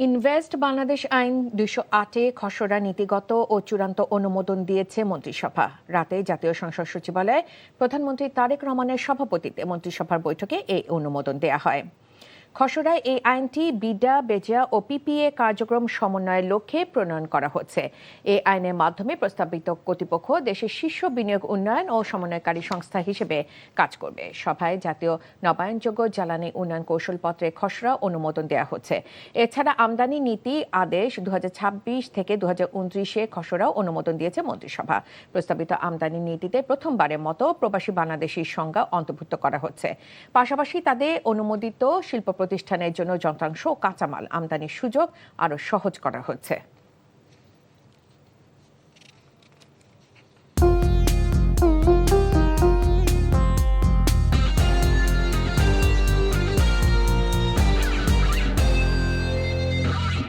Invest Bangladesh আইন ২০৮-এ খসড়া নীতিগত ও চূড়ান্ত অনুমোদন দিয়েছে মন্ত্রিসভা। রাতে জাতীয় সংসদ সচিবালয়ে প্রধানমন্ত্রী তারেক রহমানের সভাপতিত্বে মন্ত্রিসভার বৈঠকে এই অনুমোদন দেয়া হয়। খসড়ায় এই আইনটি বিডা, বেজা ও পিপিএ কার্যক্রম সমন্বয়ের লক্ষ্যে প্রণয়ন করা হচ্ছে। এই আইনের মাধ্যমে প্রস্তাবিত কর্তৃপক্ষ দেশের শীর্ষ বিনিয়োগ উন্নয়ন ও সমন্বয়কারী সংস্থা হিসেবে কাজ করবে। সভায় জাতীয় নবায়নযোগ্য জ্বালানি উন্নয়ন কৌশলপত্রের খসড়া অনুমোদন দেওয়া হচ্ছে। এছাড়া আমদানি নীতি আদেশ 2026 থেকে 2029-এ খসড়াও অনুমোদন দিয়েছে মন্ত্রিসভা। প্রস্তাবিত আমদানি নীতিতে প্রথমবারের মতো প্রবাসী বাংলাদেশির সংজ্ঞা অন্তর্ভুক্ত করা হচ্ছে। পাশাপাশি তাদের অনুমোদিত শিল্প প্রতিষ্ঠানের জন্য যন্ত্রাংশ ও কাঁচামাল আমদানির সুযোগ আরও সহজ করা হচ্ছে।